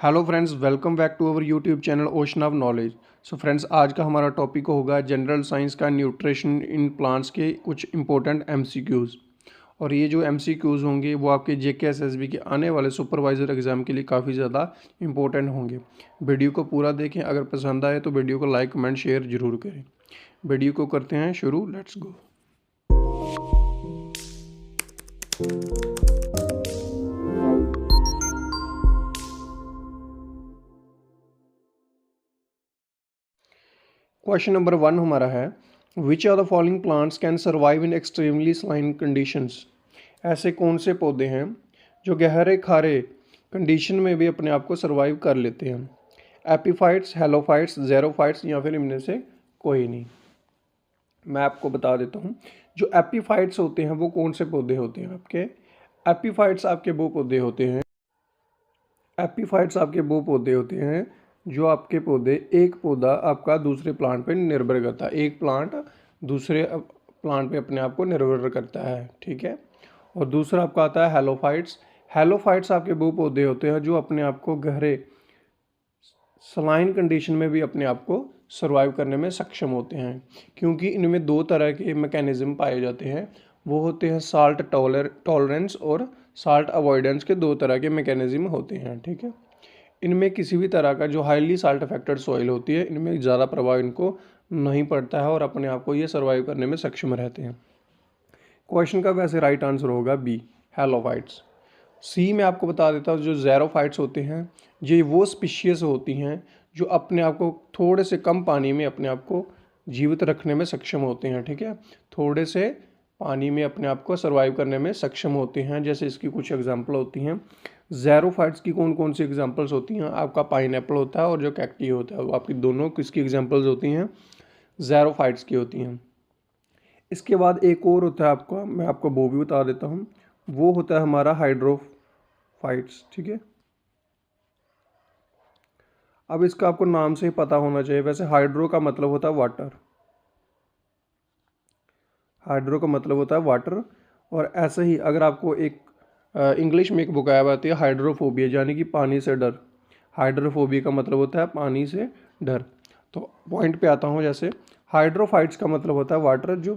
Hello friends, welcome back to our YouTube channel ocean of knowledge. So friends, आज का हमारा topic होगा general science का nutrition in plants के कुछ इंपॉर्टेंट एमसीक्यूज़। और ये जो एमसीक्यूज़ होंगे वो आपके जेके एसएसबी के आने वाले सुपरवाइज़र एग्ज़ाम के लिए काफ़ी ज़्यादा इंपॉर्टेंट होंगे। वीडियो को पूरा देखें, अगर पसंद आए तो वीडियो को लाइक कमेंट शेयर ज़रूर करें। वीडियो को करते हैं शुरू, लेट्स गो। क्वेश्चन नंबर 1 हमारा है, which are the following plants can survive in extremely saline conditions. ऐसे कौन से पौधे हैं जो गहरे खारे कंडीशन में भी अपने आप को सर्वाइव कर लेते हैं। एपीफाइट्स, हेलोफाइट्स, ज़ेरोफाइट्स या फिर इनमें से कोई नहीं। मैं आपको बता देता हूँ, जो एपीफाइट्स होते हैं वो कौन से पौधे होते हैं आपके। एपीफाइट्स आपके वो पौधे होते हैं जो आपके पौधे, एक पौधा आपका दूसरे प्लांट पे निर्भर करता है, एक प्लांट दूसरे प्लांट पे अपने आप को निर्भर करता है, ठीक है। और दूसरा आपका आता है हेलोफाइट्स। हेलोफाइट्स आपके वो पौधे होते हैं जो अपने आप को गहरे सलाइन कंडीशन में भी अपने आप को सर्वाइव करने में सक्षम होते हैं, क्योंकि इनमें दो तरह के मैकेनिज्म पाए जाते हैं। वो होते हैं साल्ट टॉलरेंस और साल्ट अवॉइडेंस के दो तरह के मैकेनिज्म होते हैं, ठीक है। इनमें किसी भी तरह का जो हाईली साल्ट अफेक्टेड सॉइल होती है, इनमें ज़्यादा प्रभाव इनको नहीं पड़ता है और अपने आप को ये सर्वाइव करने में सक्षम रहते हैं। क्वेश्चन का वैसे राइट आंसर होगा बी, हेलोफाइट्स। सी में आपको बता देता हूँ, जो ज़ेरोफाइट्स होते हैं ये वो स्पीशीज़ होती हैं जो अपने आप को थोड़े से कम पानी में अपने आप को जीवित रखने में सक्षम होते हैं, ठीक है। थोड़े से पानी में अपने आप को सर्वाइव करने में सक्षम होते हैं। जैसे इसकी कुछ एग्जांपल होती हैं। ज़ेरोफाइट्स की कौन कौन सी एग्जांपल्स होती हैं, आपका पाइनएप्पल होता है और जो कैक्टी होता है, वो आपकी दोनों किसकी एग्जांपल्स होती हैं, ज़ेरोफाइट्स की होती हैं। इसके बाद एक और होता है आपका, मैं आपको वो भी बता देता हूँ, वो होता है हमारा हाइड्रोफाइट्स, ठीक है। अब इसका आपको नाम से ही पता होना चाहिए। वैसे हाइड्रो का मतलब होता है वाटर, हाइड्रो का मतलब होता है वाटर। और ऐसे ही अगर आपको एक इंग्लिश में एक बुक आती है हाइड्रोफोबिया, यानी कि पानी से डर। हाइड्रोफोबिया का मतलब होता है पानी से डर। तो पॉइंट पे आता हूँ। जैसे हाइड्रोफाइट्स का मतलब होता है वाटर, जो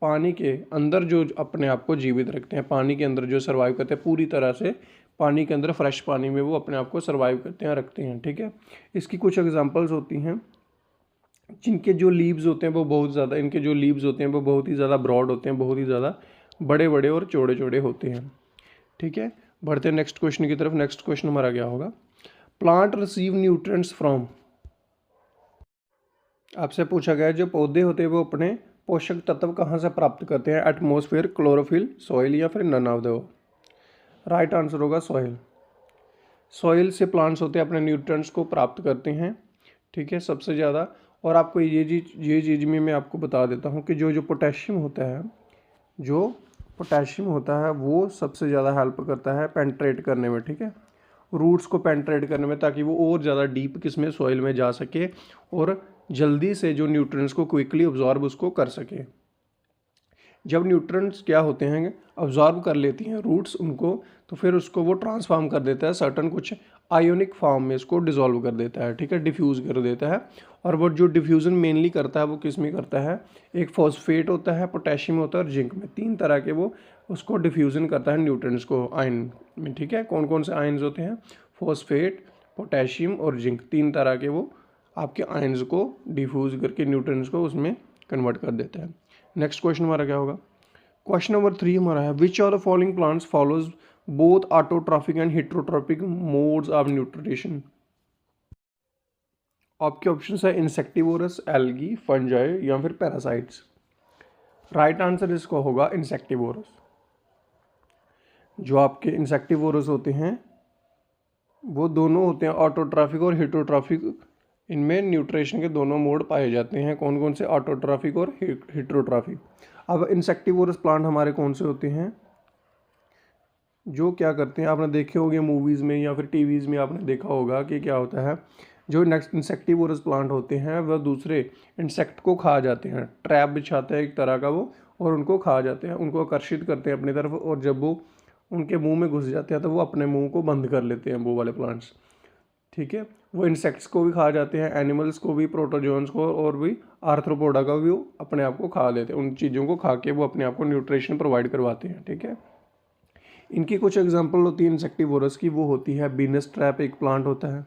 पानी के अंदर जो अपने आप को जीवित रखते हैं, पानी के अंदर जो सर्वाइव करते हैं पूरी तरह से, पानी के अंदर फ्रेश पानी में वो अपने आप को सर्वाइव करते हैं, रखते हैं, ठीक है। इसकी कुछ एग्जांपल्स होती हैं, जिनके जो लीव्स होते हैं वो बहुत ज़्यादा, इनके जो लीव्स होते हैं वो बहुत ही ज़्यादा ब्रॉड होते हैं, बहुत ही ज़्यादा बड़े बड़े और चौड़े चौड़े होते हैं, ठीक है। बढ़ते हैं नेक्स्ट क्वेश्चन की तरफ। नेक्स्ट क्वेश्चन हमारा क्या होगा, प्लांट रिसीव न्यूट्रिएंट्स फ्रॉम। आपसे पूछा गया है जो पौधे होते हैं वो अपने पोषक तत्व कहाँ से प्राप्त करते हैं, एटमॉस्फेयर, क्लोरोफिल, सॉइल या फिर none of the. Right answer होगा सॉइल। सॉइल से प्लांट्स होते हैं अपने न्यूट्रिएंट्स को प्राप्त करते हैं, ठीक है, सबसे ज़्यादा। और आपको ये चीज़ में मैं आपको बता देता हूँ कि जो जो पोटेशियम होता है, जो पोटेशियम होता है वो सबसे ज़्यादा हेल्प करता है पेंट्रेट करने में, ठीक है, रूट्स को पेंट्रेट करने में, ताकि वो और ज़्यादा डीप किसमें सॉइल में जा सके और जल्दी से जो न्यूट्रिएंट्स को क्विकली अब्जॉर्ब उसको कर सके। जब न्यूट्रिएंट्स क्या होते हैं, अब्जॉर्ब कर लेती हैं रूट्स उनको, तो फिर उसको वो ट्रांसफॉर्म कर देता है सर्टन कुछ आयोनिक फॉर्म में, इसको डिसॉल्व कर देता है, ठीक है, डिफ्यूज़ कर देता है। और वो जो डिफ्यूज़न मेनली करता है वो किस में करता है, एक फॉस्फेट होता है, पोटेशियम होता है और जिंक में, तीन तरह के वो उसको डिफ्यूज़न करता है न्यूट्रिएंट्स को आयन में, ठीक है। कौन कौन से आयन्स होते हैं, फॉस्फेट, पोटेशियम और जिंक, तीन तरह के वो आपके आयन्स को डिफ्यूज़ करके न्यूट्रिएंट्स को उसमें कन्वर्ट कर देता है। नेक्स्ट क्वेश्चन हमारा क्या होगा, क्वेश्चन नंबर 3 हमारा है, which of the following plants follows both autotrophic and heterotrophic modes of nutrition. आपके ऑप्शन है इंसेक्टिवोरस, एल्गी, फंजाई या फिर पैरासाइट्स। राइट आंसर इसका होगा इंसेक्टिवोरस। जो आपके इंसेक्टिवोरस होते हैं वो दोनों होते हैं ऑटोट्रॉफिक और हेटेरोट्रॉफिक। इनमें न्यूट्रिशन के दोनों मोड पाए जाते हैं। कौन कौन से, ऑटोट्रॉफिक और हेटेरोट्रॉफिक। अब इंसेक्टिवोरस प्लांट हमारे कौन से होते हैं, जो क्या करते हैं, आपने देखे होंगे मूवीज़ में या फिर टीवीज़ में आपने देखा होगा कि क्या होता है, जो नेक्स्ट इंसेक्टिवोरस प्लांट होते हैं वह दूसरे इंसेक्ट को खा जाते हैं, ट्रैप बिछाते हैं एक तरह का वो, और उनको खा जाते हैं, उनको आकर्षित करते हैं अपनी तरफ, और जब वो उनके मुंह में घुस जाते हैं तो वो अपने मुंह को बंद कर लेते हैं, वो वाले प्लांट्स। ठीक है। वो इंसेक्ट्स को भी खा जाते हैं, एनिमल्स को भी, प्रोटोजोन्स को, और भी आर्थ्रोपोडा का भी वो अपने आप को खा लेते हैं। उन चीज़ों को खा के वो अपने आप को न्यूट्रिशन प्रोवाइड करवाते हैं। ठीक है। इनकी कुछ एग्जांपल होती है इंसेक्टिवोरस की, वो होती है बीनस ट्रैप, एक प्लांट होता है,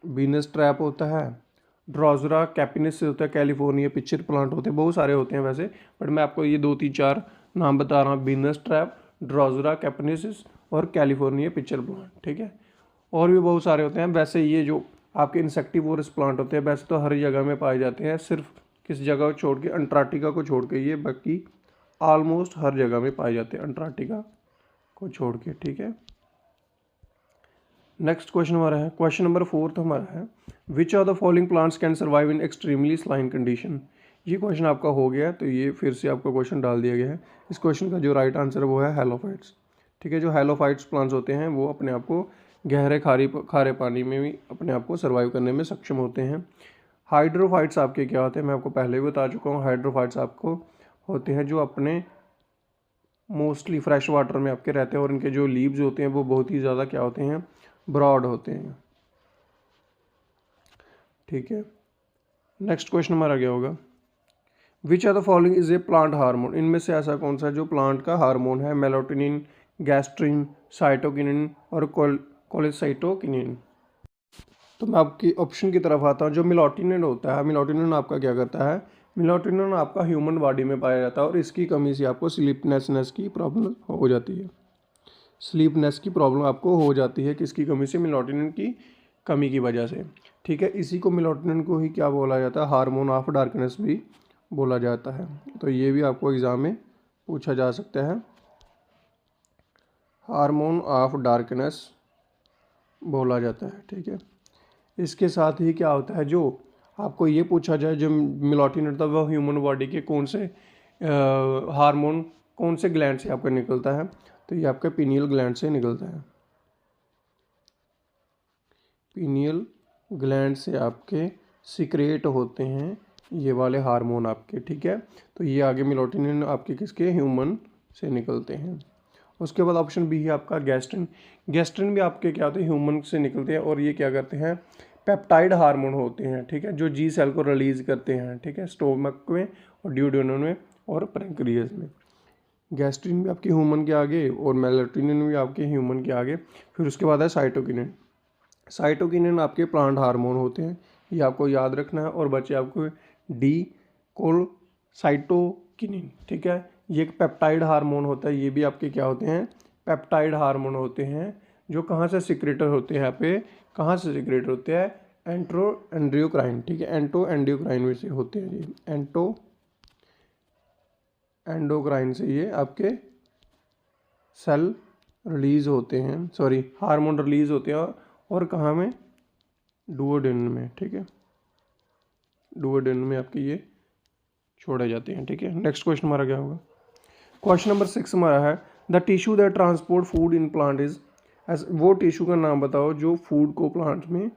बीनस ट्रैप होता है। ड्रोजरा कैपिनिस से होता है, कैलिफोर्निया पिचर प्लांट होते हैं, बहुत सारे होते हैं वैसे, बट मैं आपको ये 2 3 4 नाम बता रहा हूँ। बीनस ट्रैप, ड्रोजरा कैपिनिस और कैलिफोर्निया पिचर प्लांट। ठीक है। और भी बहुत सारे होते हैं। वैसे ये जो आपके इंसेक्टिवोरस प्लांट होते हैं वैसे तो हर जगह में पाए जाते हैं, सिर्फ किस जगह को छोड़ के, अंटार्कटिका को छोड़ के, ये बाकी ऑलमोस्ट हर जगह में पाए जाते हैं अंटार्कटिका को छोड़ के। ठीक है। नेक्स्ट क्वेश्चन हमारा है, क्वेश्चन नंबर 4 हमारा है, which of the following plants can survive in extremely saline condition. ये क्वेश्चन आपका हो गया, तो ये फिर से आपका क्वेश्चन डाल दिया गया है। इस क्वेश्चन का जो राइट आंसर है वो है हेलोफाइट्स। ठीक है। जो हेलोफाइट्स प्लांट्स होते हैं वो अपने आप को गहरे खारे पानी में भी अपने आप को सर्वाइव करने में सक्षम होते हैं। हाइड्रोफाइट्स आपके क्या होते हैं, मैं आपको पहले भी बता चुका हूँ। हाइड्रोफाइट्स आपको होते हैं जो अपने मोस्टली फ्रेश वाटर में आपके रहते हैं, और इनके जो लीव्स होते हैं वो बहुत ही ज़्यादा क्या होते हैं, ब्रॉड होते हैं। ठीक है। नेक्स्ट क्वेश्चन हमारा क्या होगा, which are the following is a plant hormone. इनमें से ऐसा कौन सा जो प्लांट का हार्मोन है, मेलाटोनिन, गैस्ट्रिन, साइटोकिनिन और कोलेसाइटोकिनिन। तो मैं आपकी ऑप्शन की तरफ आता हूँ। जो मेलाटोनिन होता है, मेलाटोनिन आपका क्या करता है, मेलाटोनिन आपका ह्यूमन बॉडी में पाया जाता है, और इसकी कमी से आपको स्लीपनेसनेस की प्रॉब्लम हो जाती है। स्लीपनेस की प्रॉब्लम आपको हो जाती है किसकी कमी से, मेलाटोनिन की कमी की वजह से। ठीक है। इसी को, मेलाटोनिन को ही क्या बोला जाता है, हार्मोन ऑफ डार्कनेस भी बोला जाता है। तो ये भी आपको एग्ज़ाम में पूछा जा सकता है, हार्मोन ऑफ डार्कनेस बोला जाता है। ठीक है। इसके साथ ही क्या होता है, जो आपको ये पूछा जाए जो मेलाटोनिन होता है वो ह्यूमन बॉडी के कौन से हार्मोन कौन से ग्लैंड से आपका निकलता है, तो ये आपका पीनियल ग्लैंड से निकलता है। पीनियल ग्लैंड से आपके सिक्रेट होते हैं ये वाले हार्मोन आपके। ठीक है। तो ये आगे मेलाटोनिन आपके किसके, ह्यूमन से निकलते हैं। उसके बाद ऑप्शन बी है आपका गैस्ट्रिन। गैस्ट्रिन भी आपके क्या होते हैं, ह्यूमन से निकलते हैं, और ये क्या करते हैं, पेप्टाइड हार्मोन होते हैं। ठीक है। जो जी सेल को रिलीज करते हैं। ठीक है। स्टोमक में और ड्यूडेनम में और पैंक्रियास में। गैस्ट्रिन भी आपके ह्यूमन के आगे और मेलाटोनिन भी आपके ह्यूमन के आगे। फिर उसके बाद है साइटोकिनिन। साइटोकिनिन आपके प्लांट हार्मोन होते हैं, ये आपको याद रखना है। और बचे आपको डी कोलसाइटोकिनिन। ठीक है। ये एक पेप्टाइड हार्मोन होता है, ये भी आपके क्या होते हैं, पेप्टाइड हार्मोन होते हैं, जो कहाँ से सिक्रेटर होते हैं, यहाँ पे कहाँ से सिक्रेट होते हैं, एंट्रो एंड्रियोक्राइन। ठीक है। एंटो एंड्रियोक्राइन में से होते हैं ये, एंटो एंडोक्राइन से ये आपके सेल रिलीज होते हैं, सॉरी हार्मोन रिलीज होते हैं, और कहाँ में, डुओडेनम में। ठीक है। डुओडेनम में आपके ये छोड़े जाते हैं। ठीक है। नेक्स्ट क्वेश्चन हमारा क्या होगा, क्वेश्चन नंबर 6 हमारा है, the tissue that transport food in plant is, वो टिश्यू का नाम बताओ जो फूड को प्लांट में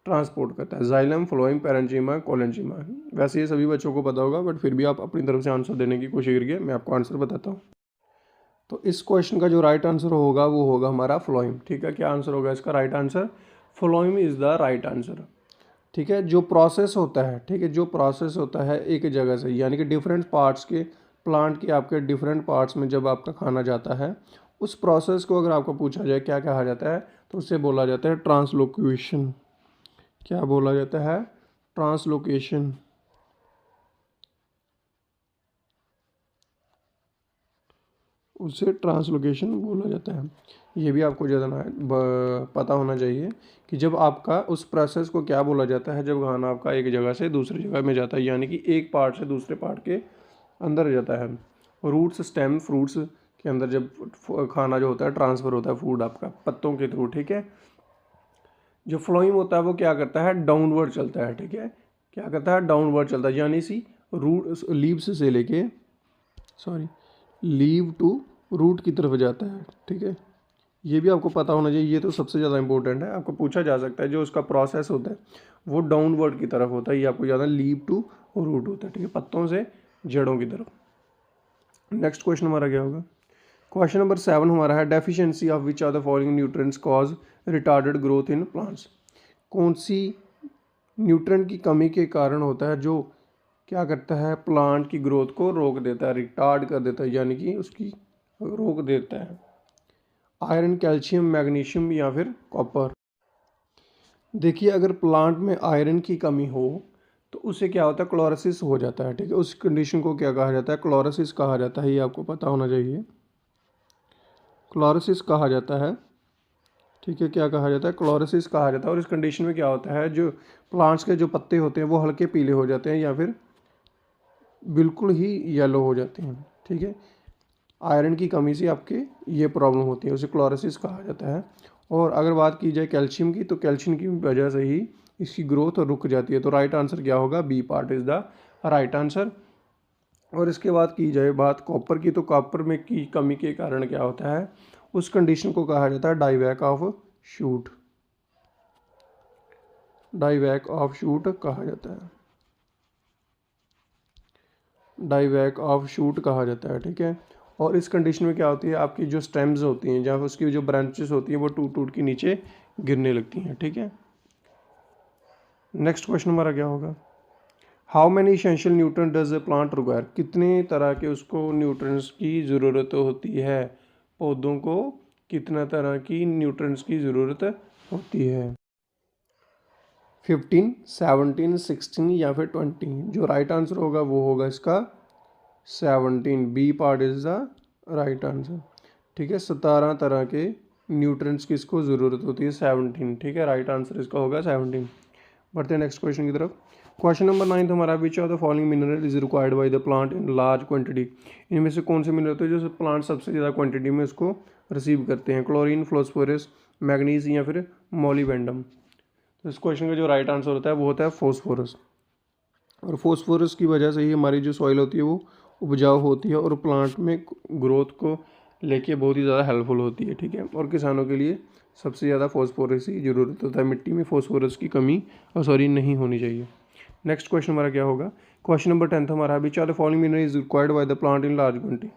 ट्रांसपोर्ट करता है। Xylem, phloem, parenchyma, collenchyma. वैसे ये सभी बच्चों को पता होगा, बट फिर भी आप अपनी तरफ से आंसर देने की कोशिश करिए, मैं आपको आंसर बताता हूँ। तो इस क्वेश्चन का जो राइट आंसर होगा वो होगा हमारा फ्लोएम। ठीक है। क्या आंसर होगा इसका right answer, phloem is the right answer. ठीक है। जो प्रोसेस होता है, ठीक है, जो प्रोसेस होता है एक जगह से, यानी कि डिफरेंट पार्ट्स के, प्लांट के आपके डिफरेंट पार्ट्स में जब आपका खाना जाता है, उस प्रोसेस को अगर आपको पूछा जाए क्या कहा जाता है, तो उससे बोला जाता है ट्रांसलोकेशन। क्या बोला जाता है, ट्रांसलोकेशन। उसे ट्रांसलोकेशन बोला जाता है। ये भी आपको ज़्यादा पता होना चाहिए कि जब आपका उस प्रोसेस को क्या बोला जाता है, जब खाना आपका एक जगह से दूसरी जगह में जाता है, यानी कि एक पार्ट से दूसरे पार्ट के अंदर जाता है। रूट्स, स्टेम, फ्रूट्स के अंदर जब खाना जो होता है ट्रांसफ़र होता है, फूड आपका पत्तों के थ्रू। ठीक है। जो फ्लोइम होता है वो क्या करता है, डाउनवर्ड चलता है। ठीक है। क्या करता है, डाउनवर्ड चलता है, यानी सी रूट लीव्स से लेके, सॉरी, लीव टू रूट की तरफ जाता है। ठीक है। ये भी आपको पता होना चाहिए, ये तो सबसे ज़्यादा इंपॉर्टेंट है, आपको पूछा जा सकता है। जो उसका प्रोसेस होता है वो डाउनवर्ड की तरफ होता है, ये आपको ज़्यादा लीव टू रूट होता है। ठीक है। पत्तों से जड़ों की तरफ। नेक्स्ट क्वेश्चन हमारा क्या होगा, क्वेश्चन नंबर 7 हमारा है deficiency of which are the following nutrients cause retarded growth in plants. कौन सी न्यूट्रिएंट की कमी के कारण होता है जो क्या करता है, प्लांट की ग्रोथ को रोक देता है, रिटार्ड कर देता है, यानी कि उसकी रोक देता है। आयरन, कैल्शियम, मैग्नीशियम या फिर कॉपर। देखिए अगर प्लांट में आयरन की कमी हो तो उससे क्या होता है, क्लोरोसिस हो जाता है। ठीक है, उस कंडीशन को क्या कहा जाता है, क्लोरोसिस कहा जाता है। ये आपको पता होना चाहिए, क्लोरोसिस कहा जाता है। ठीक है, क्या कहा जाता है, क्लोरोसिस कहा जाता है। और इस कंडीशन में क्या होता है, जो प्लांट्स के जो पत्ते होते हैं वो हल्के पीले हो जाते हैं या फिर बिल्कुल ही येलो हो जाते हैं। ठीक है, आयरन की कमी से आपके ये प्रॉब्लम होती है, उसे क्लोरोसिस कहा जाता है। और अगर बात की जाए कैल्शियम की, तो कैल्शियम की वजह से ही इसकी ग्रोथ रुक जाती है। तो राइट आंसर क्या होगा, B part is the right answer. और इसके बाद की जाए बात कॉपर की, तो कॉपर में की कमी के कारण क्या होता है, उस कंडीशन को कहा जाता है डाईवैक ऑफ शूट। डाईवैक ऑफ शूट कहा जाता है, डाईवैक ऑफ शूट कहा जाता है। ठीक है, और इस कंडीशन में क्या होती है, आपकी जो स्टेम्स होती हैं, जहाँ उसकी जो ब्रांचेस होती हैं वो टूट टूट के नीचे गिरने लगती हैं। ठीक है, नेक्स्ट क्वेश्चन हमारा क्या होगा, how many essential nutrient does a plant require. कितने तरह के उसको न्यूट्रिएंट्स की ज़रूरत होती है, पौधों को कितना तरह की न्यूट्रिएंट्स की ज़रूरत होती है। 15, 17, 16 या फिर 20। जो राइट आंसर होगा वो होगा इसका 17, B part is the right answer. ठीक है, 17 तरह के न्यूट्रिएंट्स की इसको ज़रूरत होती है, 17। ठीक है, राइट आंसर इसका होगा 17। बढ़ते हैं नेक्स्ट क्वेश्चन की तरफ। क्वेश्चन नंबर 9 हमारा, which of the following mineral is required by the plant in large quantity. इनमें से कौन से मिनरल होते हैं जो प्लांट सबसे ज़्यादा क्वांटिटी में उसको रिसीव करते हैं, क्लोरीन, फॉस्फोरस, मैग्नीज या फिर मोलिबेंडम। तो इस क्वेश्चन का जो राइट आंसर होता है वो होता है फॉस्फोरस। और फॉस्फोरस की वजह से ही हमारी जो सॉइल होती है वो उपजाऊ होती है और प्लांट में ग्रोथ को लेके बहुत ही ज़्यादा हेल्पफुल होती है। ठीक है, और किसानों के लिए सबसे ज़्यादा फॉस्फोरस की ज़रूरत होता है, मिट्टी में फॉस्फोरस की कमी नहीं होनी चाहिए। नेक्स्ट क्वेश्चन हमारा क्या होगा, क्वेश्चन नंबर 10 हमारा, which are the following mineral is required by the plant in large quantity.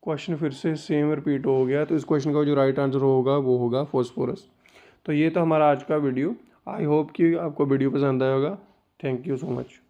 Question फिर से सेम रिपीट हो गया, तो इस क्वेश्चन का जो राइट आंसर होगा वो होगा फॉस्फोरस। तो ये तो हमारा आज का वीडियो। आई होप कि आपको वीडियो पसंद आया होगा। Thank you so much.